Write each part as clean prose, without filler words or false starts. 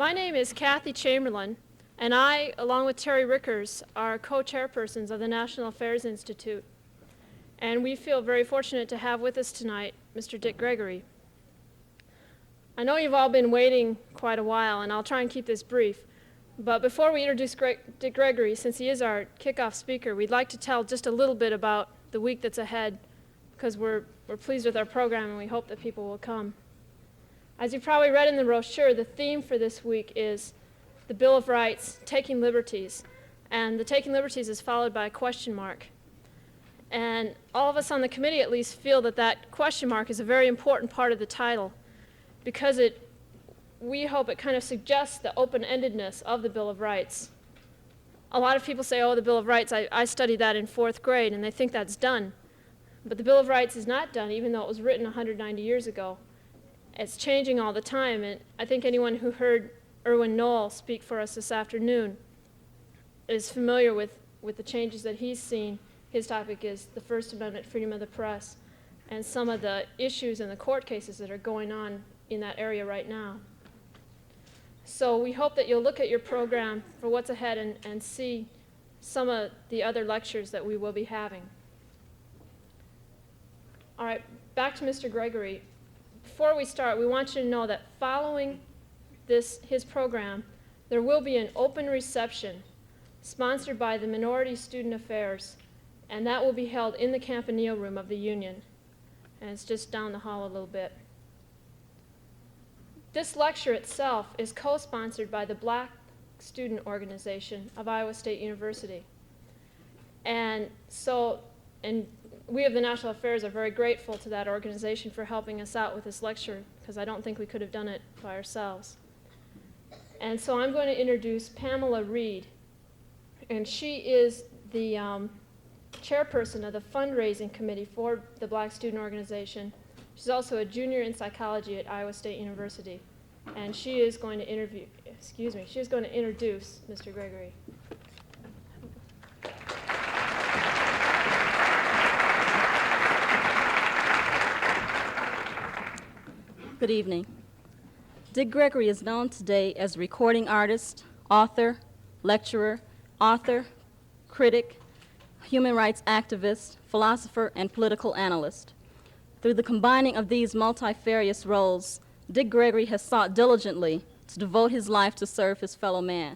My name is Kathy Chamberlain, and I, along with Terry Rickers, are co-chairpersons of the National Affairs Institute. And we feel very fortunate to have with us tonight Mr. Dick Gregory. I know you've all been waiting quite a while, and I'll try and keep this brief. But before we introduce Dick Gregory, since he is our kickoff speaker, we'd like to tell just a little bit about the week that's ahead, because we're pleased with our program and we hope that people will come. As you've probably read in the brochure, the theme for this week is the Bill of Rights, Taking Liberties. And the Taking Liberties is followed by a question mark. And all of us on the committee at least feel that that question mark is a very important part of the title, because we hope it kind of suggests the open-endedness of the Bill of Rights. A lot of people say, oh, the Bill of Rights, I studied that in 4th grade, and they think that's done. But the Bill of Rights is not done, even though it was written 190 years ago. It's changing all the time, and I think anyone who heard Erwin Knoll speak for us this afternoon is familiar with the changes that he's seen. His topic is the First Amendment, freedom of the press, and some of the issues in the court cases that are going on in that area right now. So we hope that you'll look at your program for what's ahead and see some of the other lectures that we will be having. All right, back to Mr. Gregory. Before we start, we want you to know that following his program, there will be an open reception sponsored by the Minority Student Affairs, and that will be held in the Campanile Room of the Union. And it's just down the hall a little bit. This lecture itself is co-sponsored by the Black Student Organization of Iowa State University. And we of the National Affairs are very grateful to that organization for helping us out with this lecture, because I don't think we could have done it by ourselves. And so I'm going to introduce Pamela Reed, and she is the chairperson of the fundraising committee for the Black Student Organization. She's also a junior in psychology at Iowa State University, and she is going to introduce Mr. Gregory. Good evening. Dick Gregory is known today as a recording artist, author, lecturer, critic, human rights activist, philosopher, and political analyst. Through the combining of these multifarious roles, Dick Gregory has sought diligently to devote his life to serve his fellow man.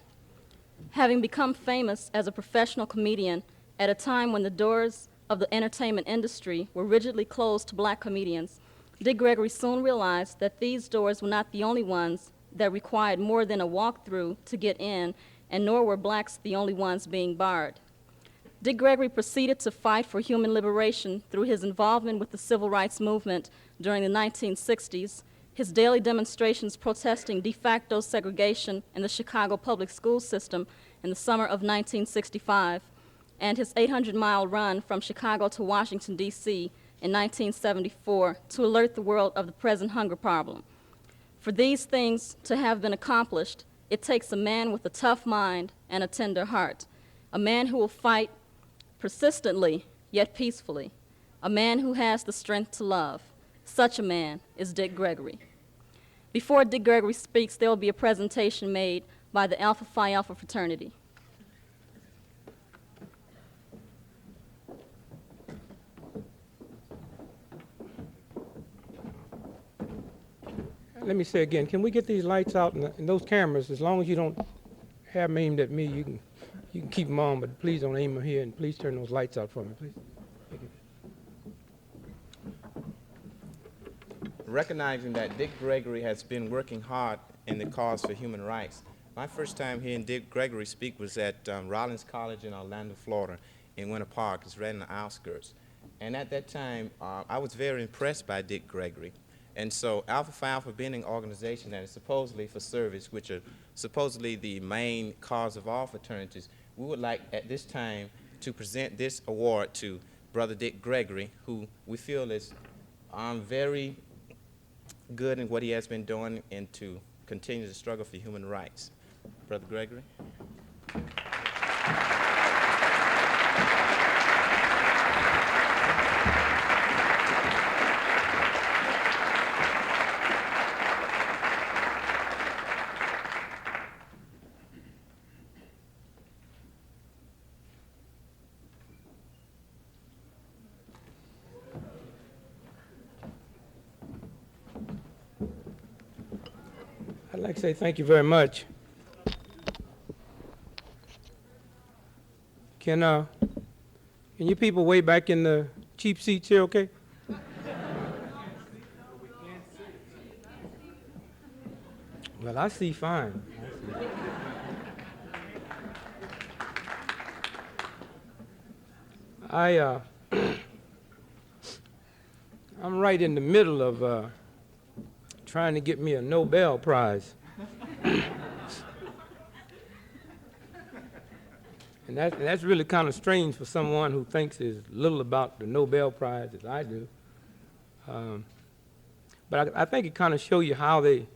Having become famous as a professional comedian at a time when the doors of the entertainment industry were rigidly closed to black comedians, Dick Gregory soon realized that these doors were not the only ones that required more than a walkthrough to get in, and nor were blacks the only ones being barred. Dick Gregory proceeded to fight for human liberation through his involvement with the civil rights movement during the 1960s, his daily demonstrations protesting de facto segregation in the Chicago public school system in the summer of 1965, and his 800-mile run from Chicago to Washington, D.C., in 1974 to alert the world of the present hunger problem. For these things to have been accomplished, it takes a man with a tough mind and a tender heart, a man who will fight persistently yet peacefully, a man who has the strength to love. Such a man is Dick Gregory. Before Dick Gregory speaks, there will be a presentation made by the Alpha Phi Alpha fraternity. Let me say again, can we get these lights out and those cameras? As long as you don't have them aimed at me, you can keep them on, but please don't aim them here, and please turn those lights out for me, please. Thank you. Recognizing that Dick Gregory has been working hard in the cause for human rights, my first time hearing Dick Gregory speak was at Rollins College in Orlando, Florida, in Winter Park. It's right in the outskirts. And at that time, I was very impressed by Dick Gregory. And so Alpha Phi Alpha being an organization that is supposedly for service, which are supposedly the main cause of all fraternities, we would like at this time to present this award to Brother Dick Gregory, who we feel is very good in what he has been doing and to continue the struggle for human rights. Brother Gregory. like to say thank you very much. Can you people way back in the cheap seats here, okay? Well, I see fine. I'm right in the middle of trying to get me a Nobel Prize. And that's really kind of strange for someone who thinks as little about the Nobel Prize as I do. But I think it kind of shows you how they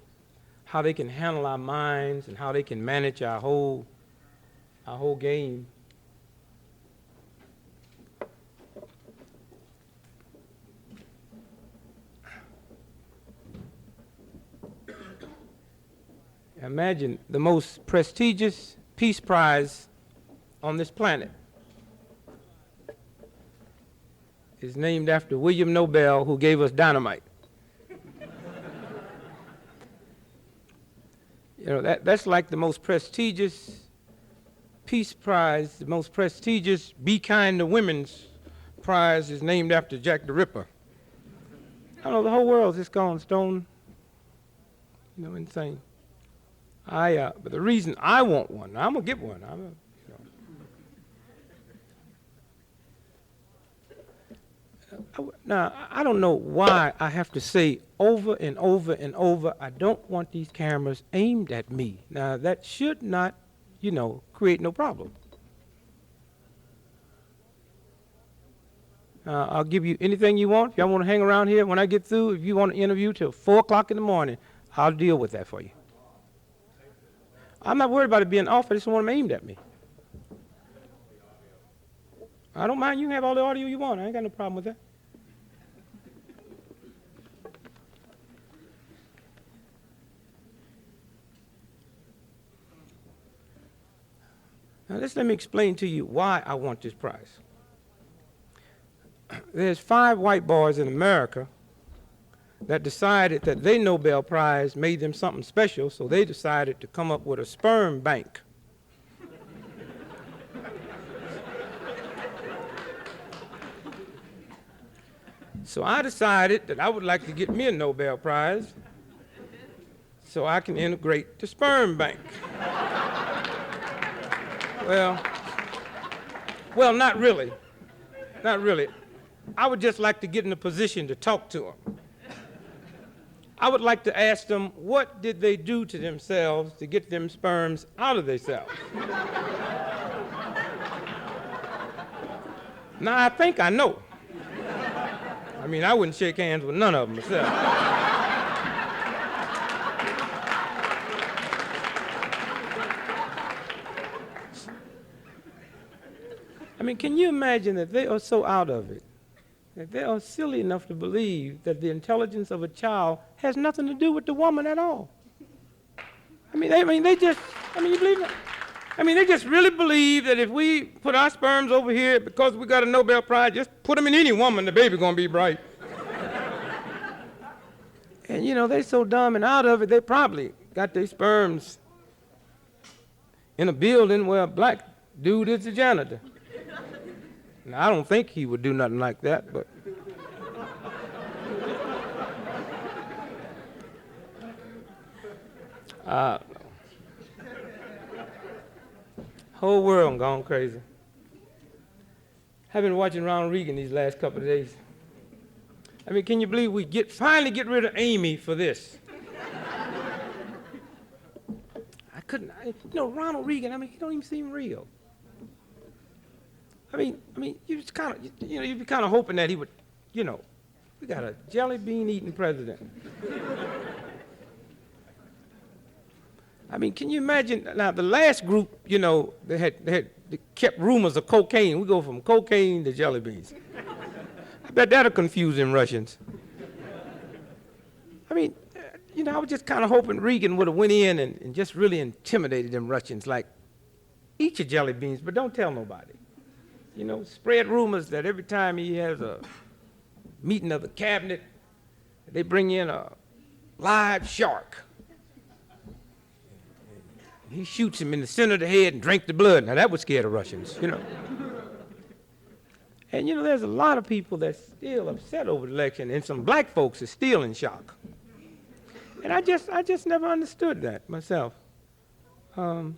can handle our minds and how they can manage our whole game. Imagine the most prestigious peace prize on this planet is named after William Nobel, who gave us dynamite. You know, that's like the most prestigious peace prize, the most prestigious Be Kind to Women's prize is named after Jack the Ripper. I don't know, the whole world's just gone stone, insane. But the reason I want one, I'm gonna get one. Now, I don't know why I have to say over and over and over, I don't want these cameras aimed at me. Now, that should not, create no problem. I'll give you anything you want. If y'all want to hang around here when I get through, if you want to interview till 4 o'clock in the morning, I'll deal with that for you. I'm not worried about it being off. I just want them aimed at me. I don't mind. You can have all the audio you want. I ain't got no problem with that. Now, let me explain to you why I want this prize. There's 5 white boys in America that decided that their Nobel Prize made them something special, so they decided to come up with a sperm bank. So I decided that I would like to get me a Nobel Prize so I can integrate the sperm bank. Well, not really. Not really. I would just like to get in a position to talk to them. I would like to ask them, what did they do to themselves to get them sperms out of themselves? Now, I think I know. I mean, I wouldn't shake hands with none of them myself. I mean, can you imagine that they are so out of it, that they are silly enough to believe that the intelligence of a child has nothing to do with the woman at all? You believe that? I mean, they just really believe that if we put our sperms over here because we got a Nobel Prize, just put them in any woman, the baby's gonna be bright. And they're so dumb and out of it, they probably got their sperms in a building where a black dude is the janitor. Now, I don't think he would do nothing like that, but I don't know. Whole world gone crazy. I've been watching Ronald Reagan these last couple of days. I mean, can you believe we finally get rid of Amy for this? I couldn't. Ronald Reagan. He don't even seem real. I mean, you just kind of, you'd be kind of hoping that he would, we got a jelly bean eating president. I mean, can you imagine? Now, the last group, they kept rumors of cocaine. We go from cocaine to jelly beans. I bet that'll confuse them Russians. I mean, I was just kind of hoping Reagan would have went in and just really intimidated them Russians, like, eat your jelly beans, but don't tell nobody. Spread rumors that every time he has a meeting of the cabinet, they bring in a live shark. He shoots him in the center of the head and drank the blood. Now, that would scare the Russians, you know. And, you know, there's a lot of people that's still upset over the election, and some black folks are still in shock. And I just never understood that myself. Well,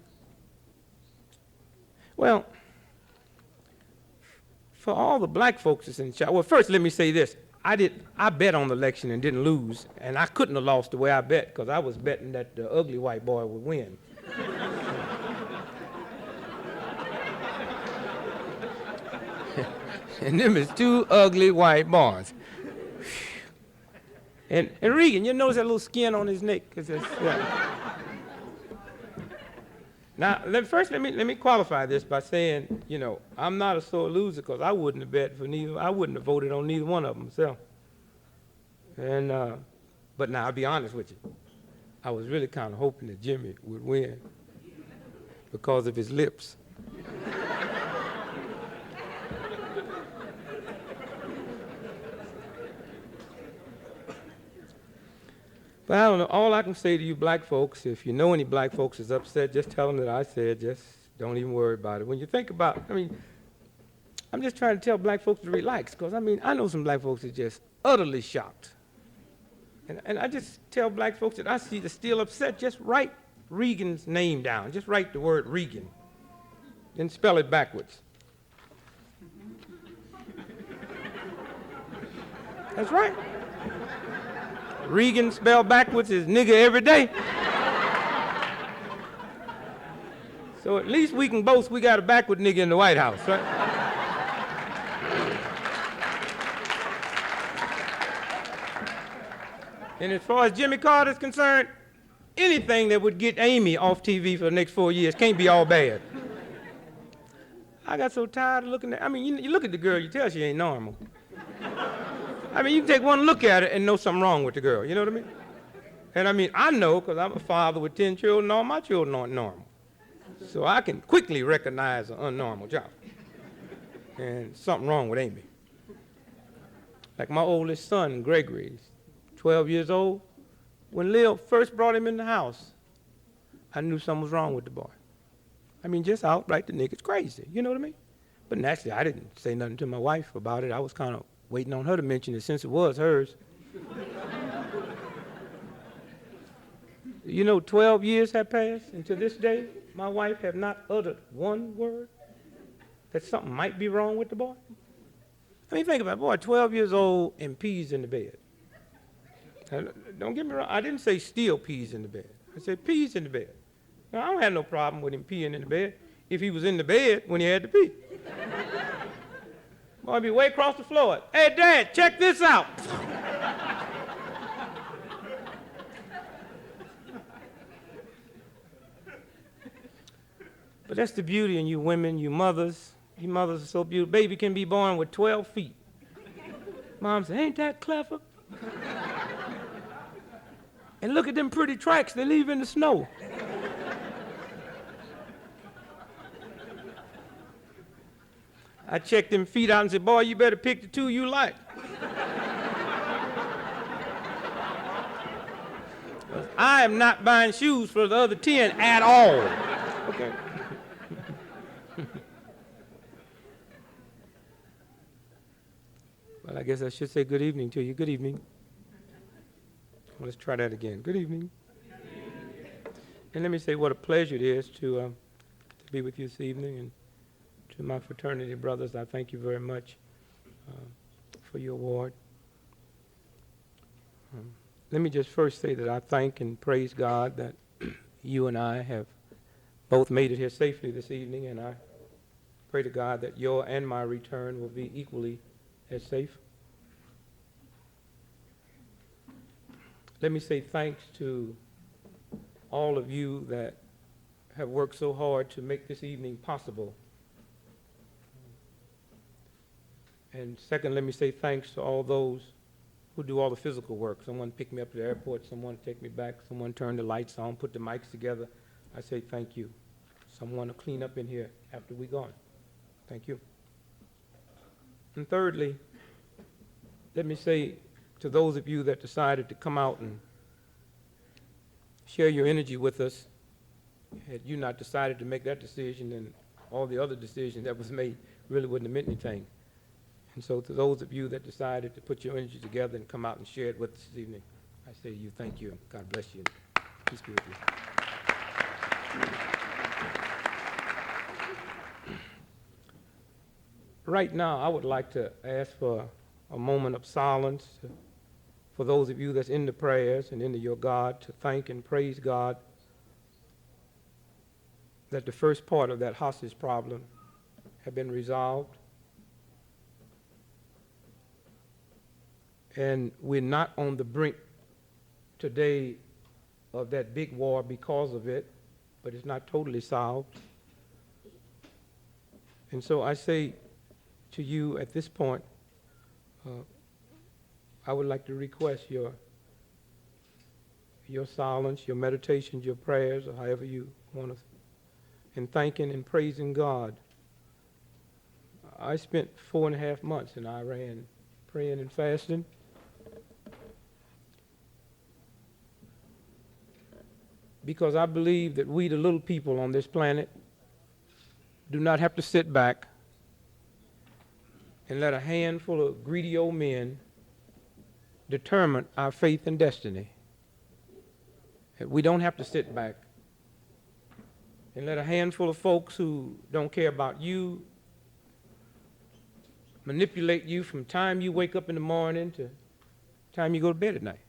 for all the black folks that's in shock, well, first let me say this. I bet on the election and didn't lose, and I couldn't have lost the way I bet because I was betting that the ugly white boy would win. And them is two ugly white boys. And Reagan, you notice that little skin on his neck? Yeah. Now, let me qualify this by saying, you know, I'm not a sore loser because I wouldn't have bet for neither. I wouldn't have voted on neither one of them myself. And but now I'll be honest with you, I was really kind of hoping that Jimmy would win because of his lips. But I don't know, all I can say to you black folks, if you know any black folks is upset, just tell them that I said, just don't even worry about it. When you think about, I mean, I'm just trying to tell black folks to relax, because I mean, I know some black folks are just utterly shocked. And I just tell black folks that I see they're still upset, just write Reagan's name down. Just write the word Reagan, then spell it backwards. That's right. Reagan spelled backwards is nigger every day. So at least we can boast we got a backward nigger in the White House, right? And as far as Jimmy Carter is concerned, anything that would get Amy off TV for the next 4 years can't be all bad. I got so tired of looking at, I mean, you look at the girl, you tell she ain't normal. I mean, you can take one look at it and know something wrong with the girl, you know what I mean? And I mean, I know because I'm a father with 10 children, all my children aren't normal. So I can quickly recognize an unnormal child. And something wrong with Amy. Like my oldest son, Gregory, he's 12 years old. When Lil first brought him in the house, I knew something was wrong with the boy. I mean, just outright, the nigga's crazy, you know what I mean? But naturally, I didn't say nothing to my wife about it. I was kind of waiting on her to mention it since it was hers. You know, 12 years have passed, and to this day, my wife have not uttered one word that something might be wrong with the boy. I mean, think about it, boy, 12 years old and peas in the bed. Now, don't get me wrong, I didn't say steal peas in the bed. I said peas in the bed. Now, I don't have no problem with him peeing in the bed if he was in the bed when he had to pee. Boy, I'd be way across the floor. Hey, Dad, check this out. But that's the beauty in you women, you mothers. You mothers are so beautiful. Baby can be born with 12 feet. Mom said, ain't that clever? And look at them pretty tracks they leave in the snow. I checked them feet out and said, boy, you better pick the two you like. I am not buying shoes for the other 10 at all. Okay. Well, I guess I should say good evening to you. Good evening. Well, let's try that again. Good evening. And let me say what a pleasure it is to be with you this evening. And to my fraternity brothers, I thank you very much for your award. Let me just first say that I thank and praise God that you and I have both made it here safely this evening, and I pray to God that your and my return will be equally as safe. Let me say thanks to all of you that have worked so hard to make this evening possible. And second, let me say thanks to all those who do all the physical work. Someone picked me up at the airport, someone take me back, someone turned the lights on, put the mics together. I say thank you. Someone to clean up in here after we're gone. Thank you. And thirdly, let me say to those of you that decided to come out and share your energy with us Had you not decided to make that decision, then all the other decisions that was made really wouldn't have meant anything. And so to those of you that decided to put your energy together and come out and share it with us this evening, I say to you, thank you. God bless you. Peace be with you. Right now, I would like to ask for a moment of silence for those of you that's in the prayers and into your God, to thank and praise God that the first part of that hostage problem have been resolved. And we're not on the brink today of that big war because of it, but it's not totally solved. And so I say to you at this point, I would like to request your silence, your meditations, your prayers, or however you want to, in thanking and praising God. I spent 4.5 months in Iran praying and fasting. Because I believe that we, the little people on this planet, do not have to sit back and let a handful of greedy old men determine our faith and destiny. We don't have to sit back and let a handful of folks who don't care about you manipulate you from time you wake up in the morning to time you go to bed at night.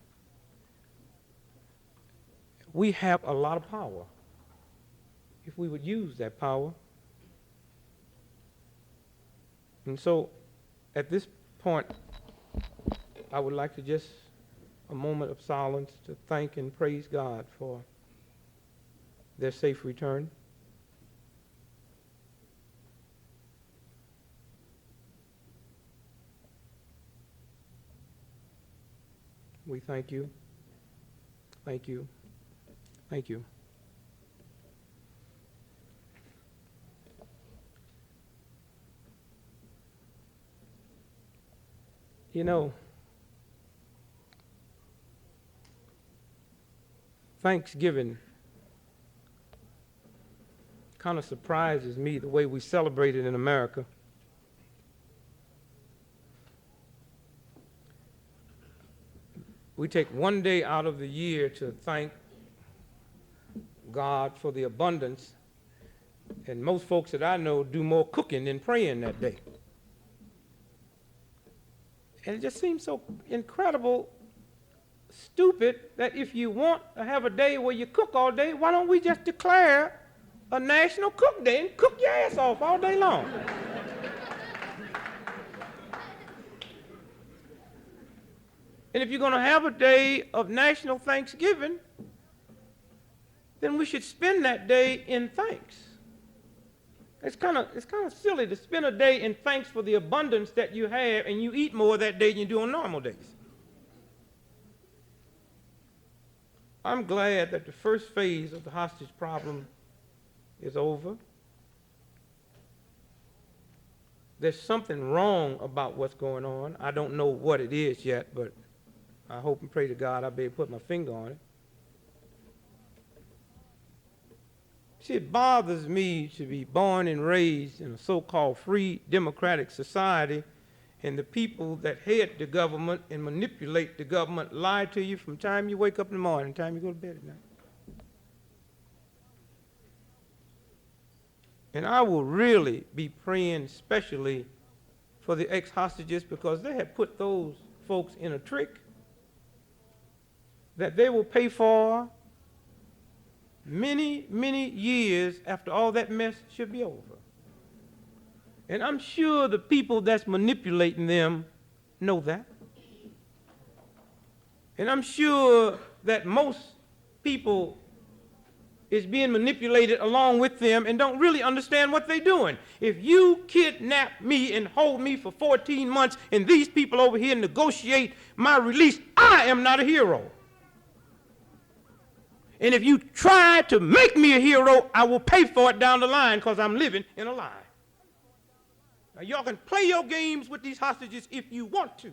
We have a lot of power if we would use that power. And so at this point, I would like to just a moment of silence to thank and praise God for their safe return. We thank you. Thank you. Thank you. You know, Thanksgiving kind of surprises me the way we celebrate it in America. We take one day out of the year to thank God for the abundance, and most folks that I know do more cooking than praying that day. And it just seems so incredible, stupid, that if you want to have a day where you cook all day, why don't we just declare a national cook day and cook your ass off all day long? And if you're going to have a day of national Thanksgiving, then we should spend that day in thanks. It's kind of silly to spend a day in thanks for the abundance that you have, and you eat more that day than you do on normal days. I'm glad that the first phase of the hostage problem is over. There's something wrong about what's going on. I don't know what it is yet, but I hope and pray to God I'll be able to put my finger on it. See, it bothers me to be born and raised in a so-called free democratic society, and the people that head the government and manipulate the government lie to you from time you wake up in the morning to time you go to bed at night. And I will really be praying especially for the ex-hostages, because they have put those folks in a trick that they will pay for many, many years after all that mess should be over. And I'm sure the people that's manipulating them know that. And I'm sure that most people is being manipulated along with them and don't really understand what they're doing. If you kidnap me and hold me for 14 months and these people over here negotiate my release, I am not a hero. And if you try to make me a hero, I will pay for it down the line, because I'm living in a lie. Now, y'all can play your games with these hostages if you want to,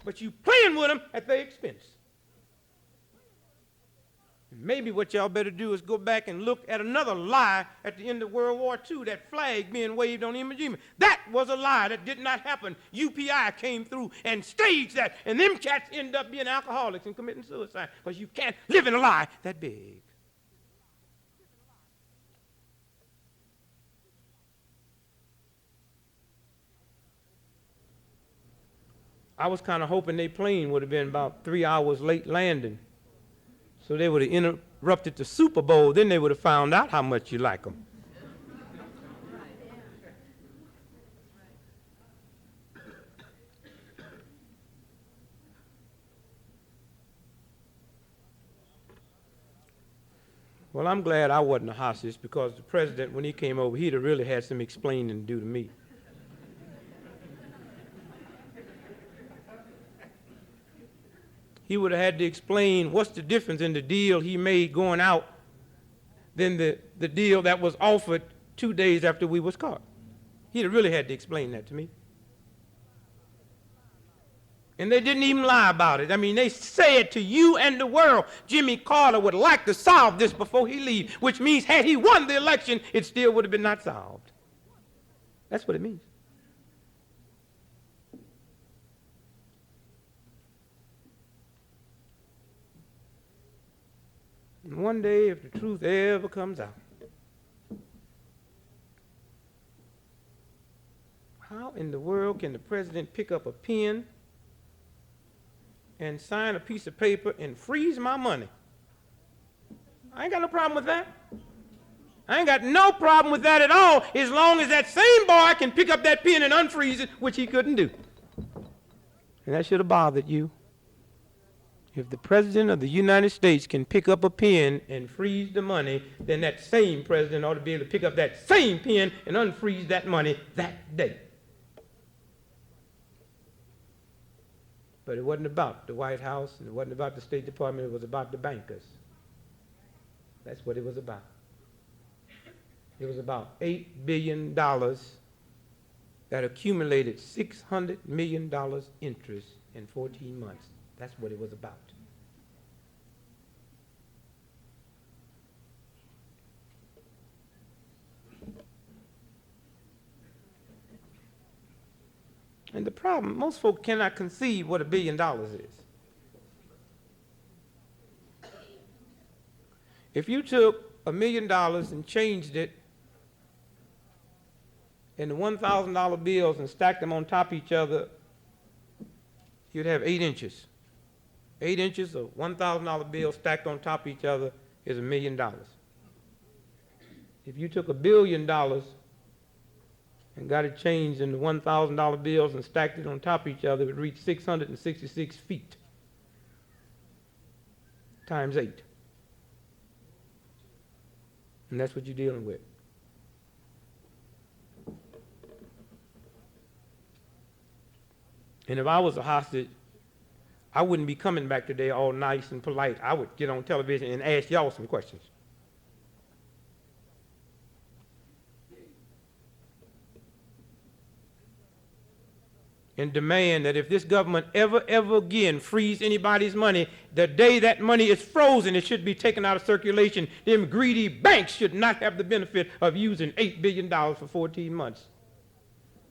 but you playing with them at their expense. Maybe what y'all better do is go back and look at another lie at the end of World War II, that flag being waved on Iwo Jima. That was a lie that did not happen. UPI came through and staged that, and them cats end up being alcoholics and committing suicide because you can't live in a lie that big. I was kind of hoping their plane would have been about 3 hours late landing. So they would have interrupted the Super Bowl, then they would have found out how much you like them. Well, I'm glad I wasn't a hostage because the president, when he came over, he'd have really had some explaining to do to me. He would have had to explain what's the difference in the deal he made going out than the deal that was offered 2 days after we was caught. He'd have really had to explain that to me. And they didn't even lie about it. I mean, they said to you and the world, Jimmy Carter would like to solve this before he leaves, which means had he won the election, it still would have been not solved. That's what it means. And one day, if the truth ever comes out, how in the world can the president pick up a pen and sign a piece of paper and freeze my money? I ain't got no problem with that. I ain't got no problem with that at all, as long as that same boy can pick up that pen and unfreeze it, which he couldn't do. And that should have bothered you. If the President of the United States can pick up a pen and freeze the money, then that same president ought to be able to pick up that same pen and unfreeze that money that day. But it wasn't about the White House, and it wasn't about the State Department, it was about the bankers. That's what it was about. It was about $8 billion that accumulated $600 million interest in 14 months. That's what it was about. And the problem, most folk cannot conceive what $1 billion is. If you took $1 million and changed it into $1,000 bills and stacked them on top of each other, you'd have 8 inches. 8 inches of $1,000 bills stacked on top of each other is $1 million. If you took $1 billion and got it changed into $1,000 bills and stacked it on top of each other, it would reach 666 feet times 8. And that's what you're dealing with. And if I was a hostage, I wouldn't be coming back today all nice and polite. I would get on television and ask y'all some questions. And demand that if this government ever again frees anybody's money, the day that money is frozen, it should be taken out of circulation. Them greedy banks should not have the benefit of using $8 billion for 14 months.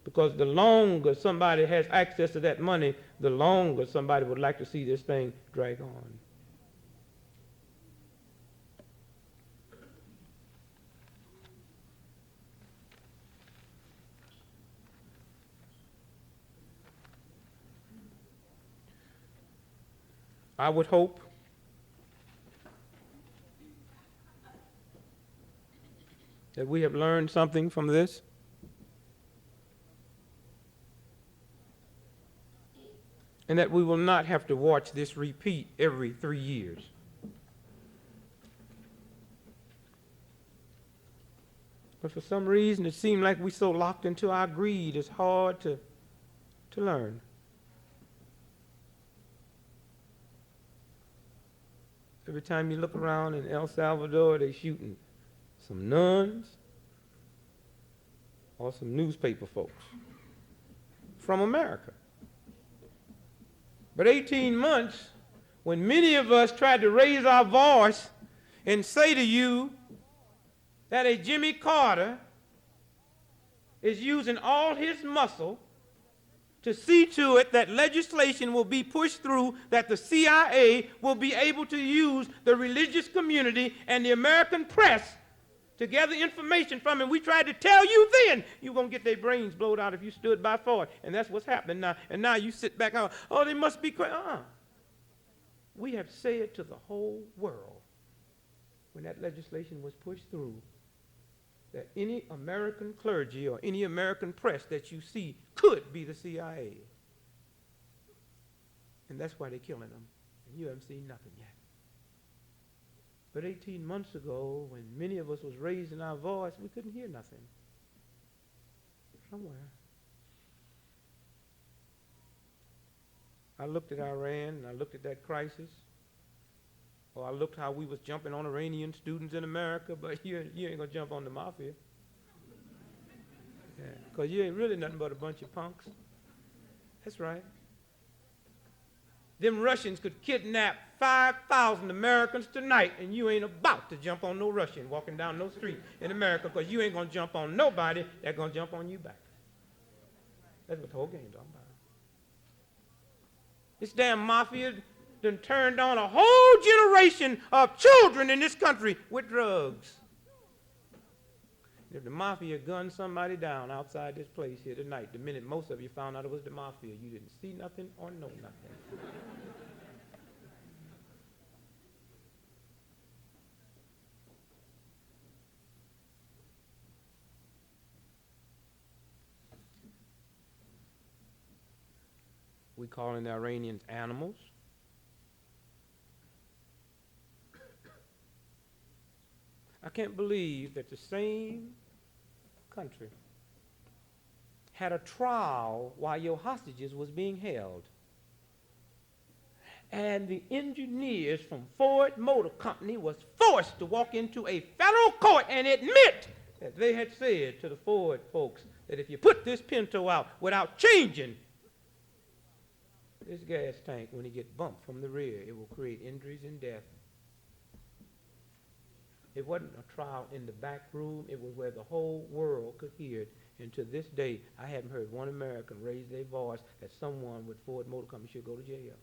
Because the longer somebody has access to that money, the longer somebody would like to see this thing drag on. I would hope that we have learned something from this. And that we will not have to watch this repeat every 3 years. But for some reason, it seemed like we're so locked into our greed, it's hard to learn. Every time you look around in El Salvador, they're shooting some nuns or some newspaper folks from America. But 18 months, when many of us tried to raise our voice and say to you that a Jimmy Carter is using all his muscle to see to it that legislation will be pushed through, that the CIA will be able to use the religious community and the American press to gather information from him. We tried to tell you then you're going to get their brains blowed out if you stood by for it. And that's what's happening now. And now you sit back out, oh, they must be crazy. We have said to the whole world when that legislation was pushed through that any American clergy or any American press that you see could be the CIA. And that's why they're killing them. And you haven't seen nothing yet. But 18 months ago, when many of us was raising our voice, we couldn't hear nothing. Somewhere. I looked at Iran, and I looked at that crisis. Or I looked how we was jumping on Iranian students in America, but you ain't going to jump on the mafia. Because you ain't really nothing but a bunch of punks. That's right. Them Russians could kidnap 5,000 Americans tonight, and you ain't about to jump on no Russian walking down no street in America, because you ain't going to jump on nobody that's going to jump on you back. That's what the whole game's talking about. This damn mafia done turned on a whole generation of children in this country with drugs. If the mafia gunned somebody down outside this place here tonight, the minute most of you found out it was the mafia, you didn't see nothing or know nothing. We calling the Iranians animals. I can't believe that the same country had a trial while your hostages was being held. And the engineers from Ford Motor Company was forced to walk into a federal court and admit that they had said to the Ford folks that if you put this Pinto out without changing this gas tank, when it gets bumped from the rear, it will create injuries and death. It wasn't a trial in the back room. It was where the whole world could hear it. And to this day, I haven't heard one American raise their voice that someone with Ford Motor Company should go to jail.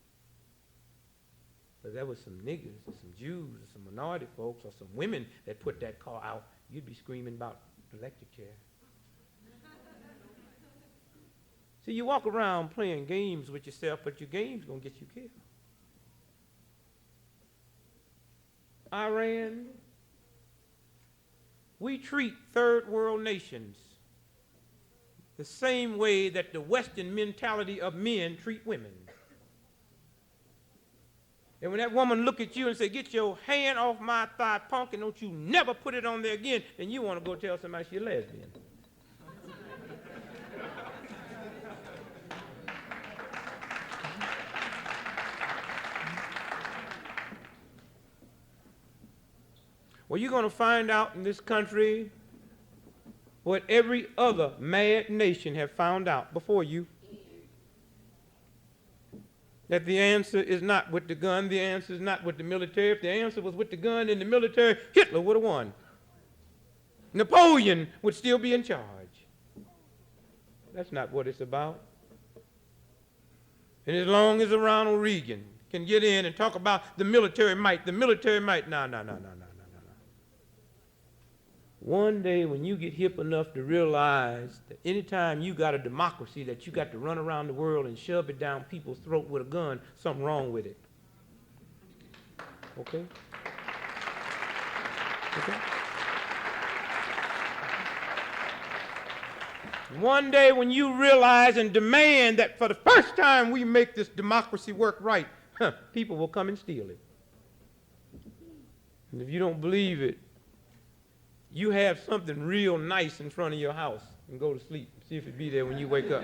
But there was some niggers or some Jews or some minority folks or some women that put that car out. You'd be screaming about the electric chair. See, you walk around playing games with yourself, but your game's going to get you killed. Iran, we treat third world nations the same way that the Western mentality of men treat women. And when that woman look at you and say, get your hand off my thigh, punk, and don't you never put it on there again, then you want to go tell somebody she's a lesbian. Well, you're going to find out in this country what every other mad nation have found out before you. That the answer is not with the gun, the answer is not with the military. If the answer was with the gun and the military, Hitler would have won. Napoleon would still be in charge. That's not what it's about. And as long as Ronald Reagan can get in and talk about the military might, no. One day when you get hip enough to realize that anytime you got a democracy that you got to run around the world and shove it down people's throat with a gun, something wrong with it. Okay? Okay? One day when you realize and demand that for the first time we make this democracy work right, people will come and steal it. And if you don't believe it, you have something real nice in front of your house and go to sleep. See if it be there when you wake up.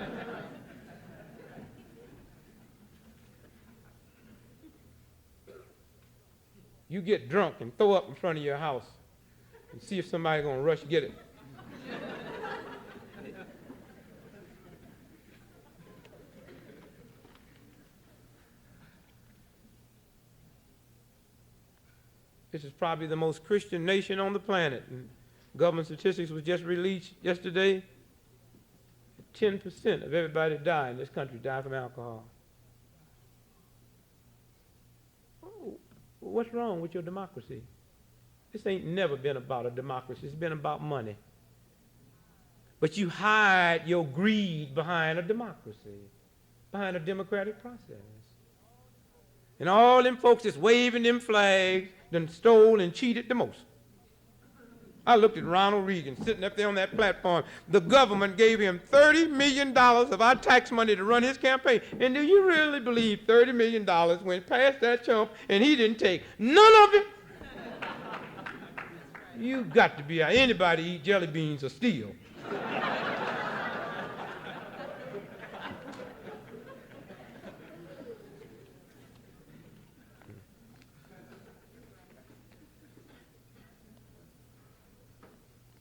You get drunk and throw up in front of your house and see if somebody's going to rush get it. This is probably the most Christian nation on the planet. And government statistics was just released yesterday. 10% of everybody that died in this country died from alcohol. Oh, what's wrong with your democracy? This ain't never been about a democracy. It's been about money. But you hide your greed behind a democracy, behind a democratic process. And all them folks that's waving them flags done stole and cheated the most. I looked at Ronald Reagan sitting up there on that platform. The government gave him $30 million of our tax money to run his campaign. And do you really believe $30 million went past that chump and he didn't take none of it? You got to be out. Anybody eat jelly beans or steal.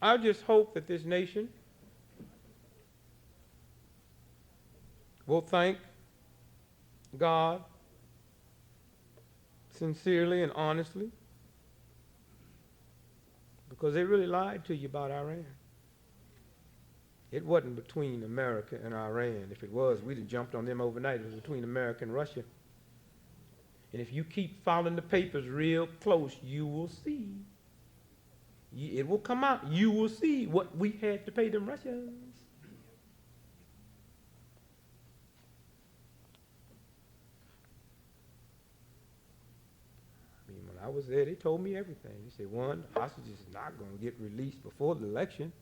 I just hope that this nation will thank God sincerely and honestly, because they really lied to you about Iran. It wasn't between America and Iran. If it was, we'd have jumped on them overnight. It was between America and Russia. And if you keep following the papers real close, you will see. It will come out. You will see what we had to pay them Russians. I mean, when I was there, they told me everything. They said, one, the hostage is not going to get released before the election.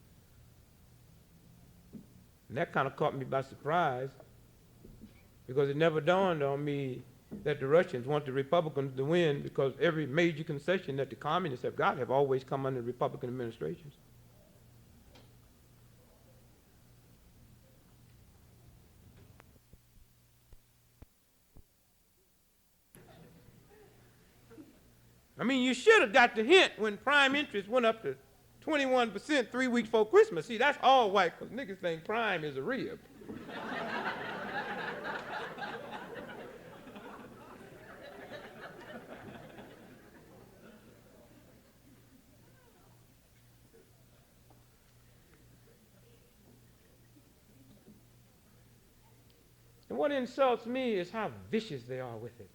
And that kind of caught me by surprise, because it never dawned on me that the Russians want the Republicans to win, because every major concession that the communists have got have always come under Republican administrations. I mean, you should have got the hint when prime interest went up to 21% 3 weeks before Christmas. See, that's all white, because niggas think prime is a rib. And what insults me is how vicious they are with it.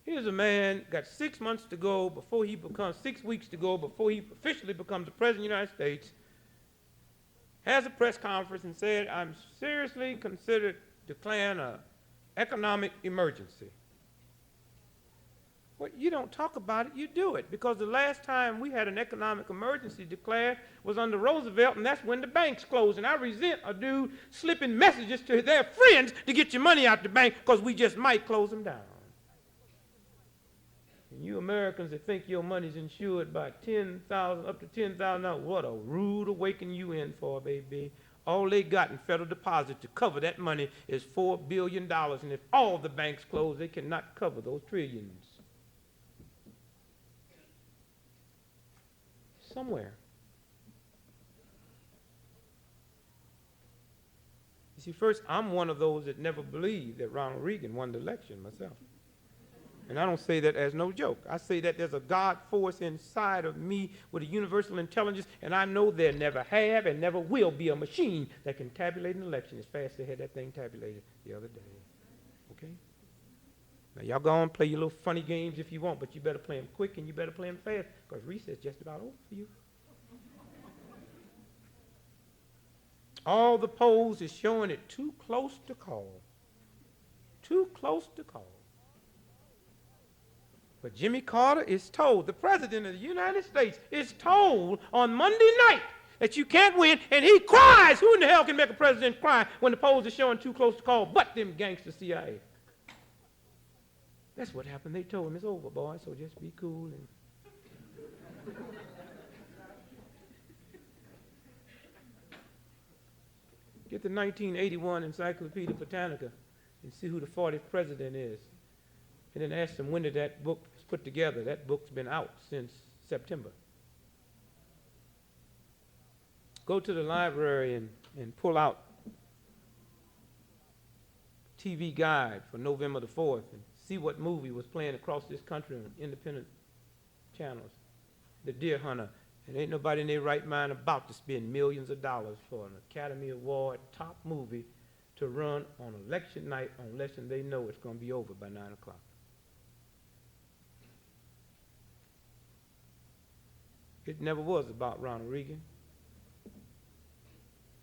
Here's a man, got 6 months to go before he becomes, 6 weeks to go before he officially becomes the President of the United States, has a press conference and said, I'm seriously considered declaring an economic emergency. Well, you don't talk about it, you do it. Because the last time we had an economic emergency declared was under Roosevelt, and that's when the banks closed. And I resent a dude slipping messages to their friends to get your money out the bank, because we just might close them down. And you Americans that think your money's insured by $10,000, up to $10,000, what a rude awakening you in for, baby. All they got in federal deposit to cover that money is $4 billion. And if all the banks close, they cannot cover those trillions. Somewhere. You see, first, I'm one of those that never believed that Ronald Reagan won the election myself. And I don't say that as no joke. I say that there's a God force inside of me with a universal intelligence, and I know there never have and never will be a machine that can tabulate an election as fast as they had that thing tabulated the other day. Okay? Now, y'all go on, play your little funny games if you want, but you better play them quick and you better play them fast, because recess just about over for you. All the polls is showing it too close to call. Too close to call. But Jimmy Carter is told, the President of the United States is told on Monday night that you can't win, and he cries. Who in the hell can make a president cry when the polls are showing too close to call but them gangster CIA? That's what happened. They told him it's over, boy, so just be cool. And get the 1981 Encyclopedia Britannica and see who the 40th president is. And then ask them when did that book was put together. That book's been out since September. Go to the library and pull out TV guide for November the 4th and see what movie was playing across this country on Independence channels, The Deer Hunter, and ain't nobody in their right mind about to spend millions of dollars for an Academy Award top movie to run on election night unless they know it's going to be over by 9 o'clock. It never was about Ronald Reagan.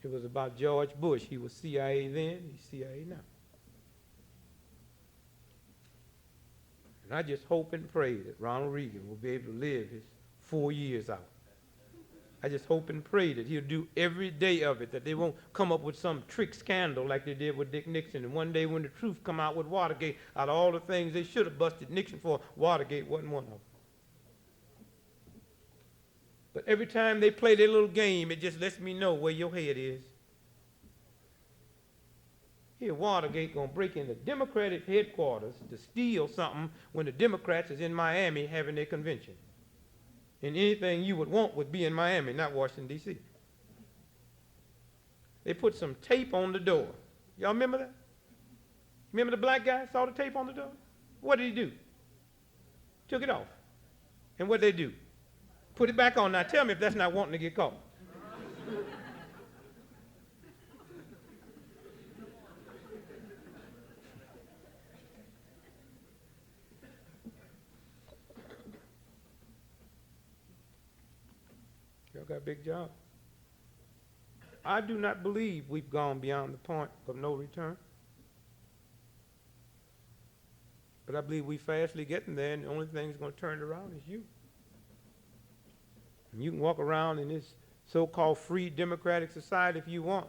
It was about George Bush. He was CIA then, he's CIA now. And I just hope and pray that Ronald Reagan will be able to live his 4 years out. I just hope and pray that he'll do every day of it, that they won't come up with some trick scandal like they did with Dick Nixon. And one day when the truth come out with Watergate, out of all the things they should have busted Nixon for, Watergate wasn't one of them. But every time they play their little game, it just lets me know where your head is. Here, Watergate gonna break into Democratic headquarters to steal something when the Democrats is in Miami having their convention. And anything you would want would be in Miami, not Washington, D.C. They put some tape on the door. Y'all remember that? Remember the black guy saw the tape on the door? What did he do? Took it off. And what did they do? Put it back on. Now tell me if that's not wanting to get caught. Y'all got a big job. I do not believe we've gone beyond the point of no return. But I believe we're fastly getting there, and the only thing that's going to turn it around is you. And you can walk around in this so-called free democratic society if you want,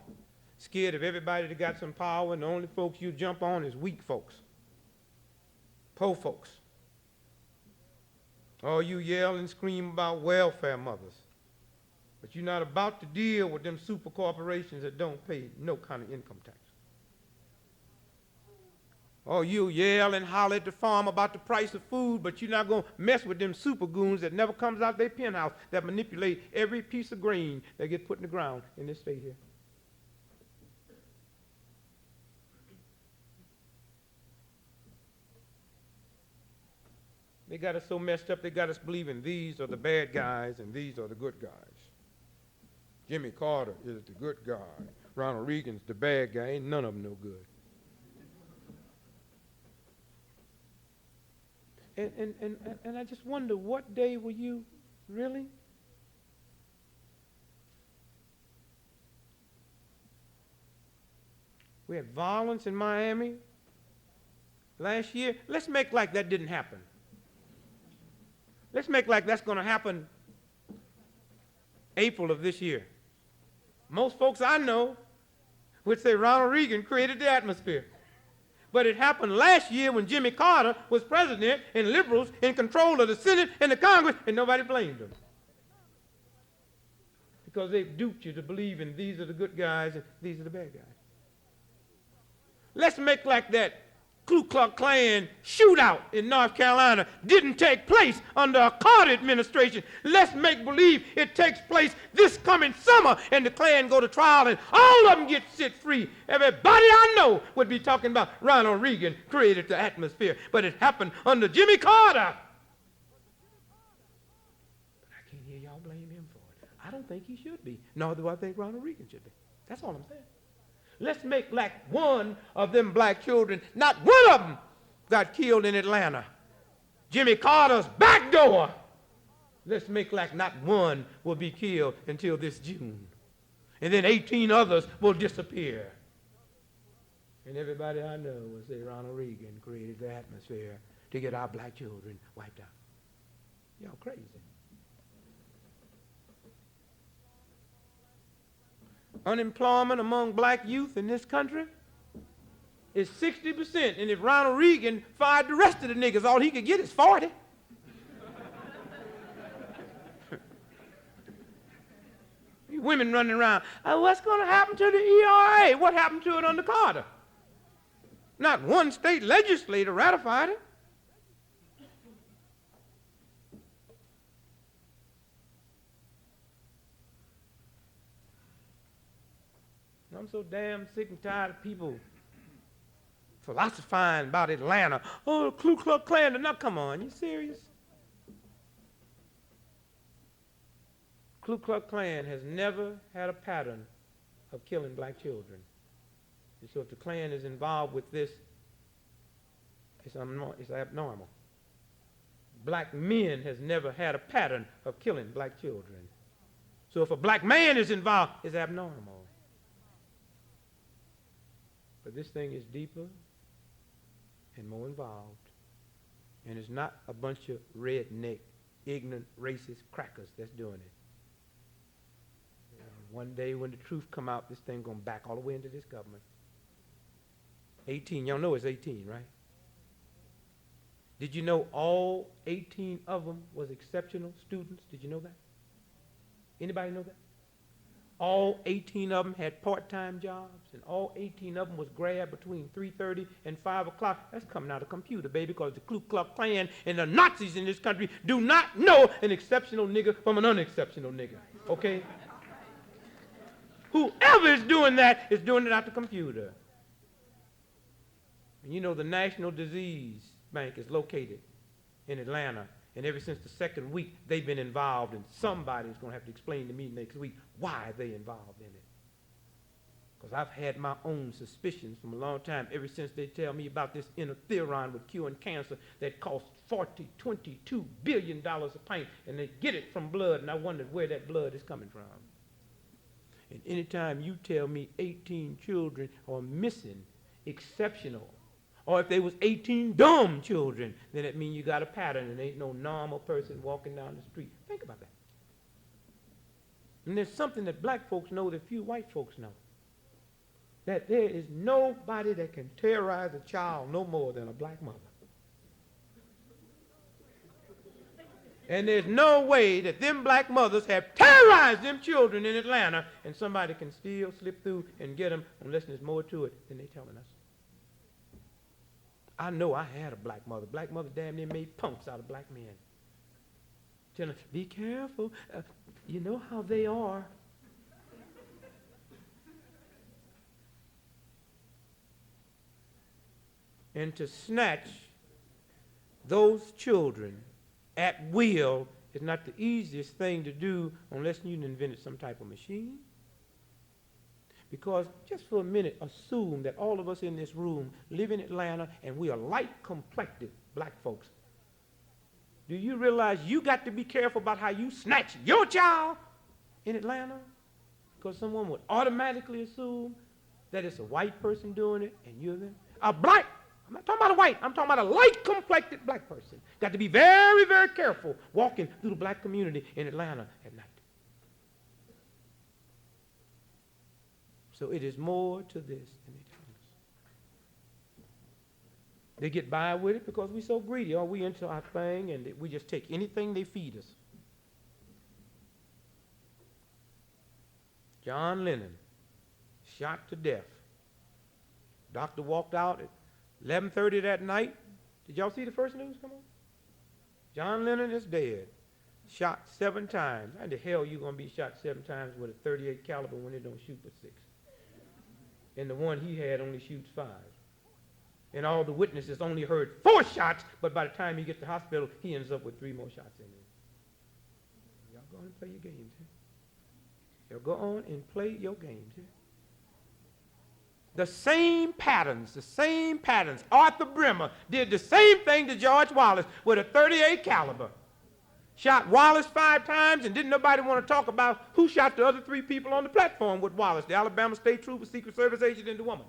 scared of everybody that got some power, and the only folks you jump on is weak folks, poor folks. Or you yell and scream about welfare mothers. But you're not about to deal with them super corporations that don't pay no kind of income tax. Or you yell and holler at the farm about the price of food, but you're not going to mess with them super goons that never comes out their penthouse that manipulate every piece of grain that gets put in the ground in this state here. They got us so messed up, they got us believing these are the bad guys and these are the good guys. Jimmy Carter is the good guy. Ronald Reagan's the bad guy. Ain't none of them no good. And I just wonder, what day were you really? We had violence in Miami last year. Let's make like that didn't happen. Let's make like that's going to happen April of this year. Most folks I know would say Ronald Reagan created the atmosphere. But it happened last year when Jimmy Carter was president and liberals in control of the Senate and the Congress, and nobody blamed them. Because they've duped you to believe in these are the good guys and these are the bad guys. Let's make like that Ku Klux Klan shootout in North Carolina didn't take place under a Carter administration. Let's make believe it takes place this coming summer and the Klan go to trial and all of them get set free. Everybody I know would be talking about Ronald Reagan created the atmosphere, but it happened under Jimmy Carter. But I can't hear y'all blame him for it. I don't think he should be, nor do I think Ronald Reagan should be. That's all I'm saying. Let's make like one of them black children, not one of them got killed in Atlanta. Jimmy Carter's back door. Let's make like not one will be killed until this June. And then 18 others will disappear. And everybody I know will say Ronald Reagan created the atmosphere to get our black children wiped out. Y'all crazy. Unemployment among black youth in this country is 60%. And if Ronald Reagan fired the rest of the niggas, all he could get is 40. Women running around, what's going to happen to the ERA? What happened to it under Carter? Not one state legislator ratified it. I'm so damn sick and tired of people philosophizing about Atlanta. Oh, the Ku Klux Klan. Now, come on, you serious? Ku Klux Klan has never had a pattern of killing black children. And so if the Klan is involved with this, it's abnormal. Black men has never had a pattern of killing black children. So if a black man is involved, it's abnormal. But this thing is deeper and more involved. And it's not a bunch of redneck, ignorant, racist crackers that's doing it. One day when the truth come out, this thing going to back all the way into this government. 18, y'all know it's 18, right? Did you know all 18 of them was exceptional students? Did you know that? Anybody know that? All 18 of them had part-time jobs, and all 18 of them was grabbed between 3:30 and 5 o'clock. That's coming out of computer, baby, because the Ku Klux Klan and the Nazis in this country do not know an exceptional nigger from an unexceptional nigger, okay? Whoever is doing that is doing it out the computer. And you know the National Disease Bank is located in Atlanta. And ever since the second week, they've been involved, and somebody's going to have to explain to me next week why they're involved in it. Because I've had my own suspicions from a long time, ever since they tell me about this interferon with curing cancer that costs $22 billion a pint, and they get it from blood, and I wondered where that blood is coming from. And anytime you tell me 18 children are missing, exceptional, or if there was 18 dumb children, then it means you got a pattern and ain't no normal person walking down the street. Think about that. And there's something that black folks know that few white folks know. That there is nobody that can terrorize a child no more than a black mother. And there's no way that them black mothers have terrorized them children in Atlanta and somebody can still slip through and get them unless there's more to it than they're telling us. I know I had a black mother. Black mother damn near made punks out of black men. Telling them, be careful. You know how they are. And to snatch those children at will is not the easiest thing to do unless you invented some type of machine. Because just for a minute, assume that all of us in this room live in Atlanta and we are light-complected black folks. Do you realize you got to be careful about how you snatch your child in Atlanta? Because someone would automatically assume that it's a white person doing it and you're them. A black, I'm not talking about a white, I'm talking about a light-complected black person. Got to be very, very careful walking through the black community in Atlanta at night. So it is more to this than they tell us. They get by with it because we're so greedy. Or we into our thing and we just take anything they feed us. John Lennon, shot to death. Doctor walked out at 11:30 that night. Did y'all see the first news come on? John Lennon is dead. Shot 7 times. How the hell you gonna be shot 7 times with a .38 caliber when it don't shoot but 6? And the one he had only shoots 5. And all the witnesses only heard 4 shots, but by the time he gets to the hospital, he ends up with 3 more shots in him. Y'all go on and play your games here. Y'all go on and play your games here. The same patterns. Arthur Bremer did the same thing to George Wallace with a .38 caliber. Shot Wallace 5 times, and didn't nobody want to talk about who shot the other 3 people on the platform with Wallace, the Alabama State Trooper, Secret Service agent, and the woman.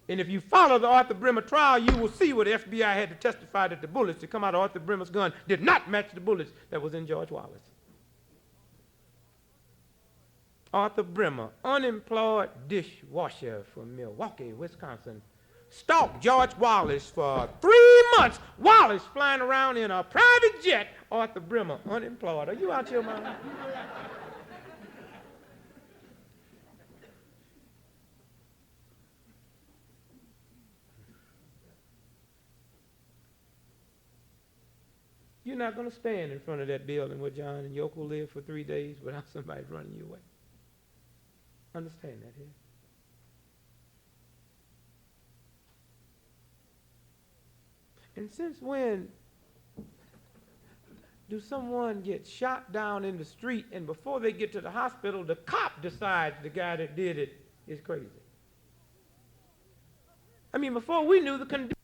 And if you follow the Arthur Bremer trial, you will see where the FBI had to testify that the bullets that come out of Arthur Bremer's gun did not match the bullets that was in George Wallace. Arthur Bremer, unemployed dishwasher from Milwaukee, Wisconsin, stalked George Wallace for 3 months. Wallace flying around in a private jet. Arthur Bremer, unemployed. Are you out your mind? You're not going to stand in front of that building where John and Yoko lived for 3 days without somebody running you away. Understand that here. And since when do someone get shot down in the street, and before they get to the hospital, the cop decides the guy that did it is crazy? I mean, before we knew the condition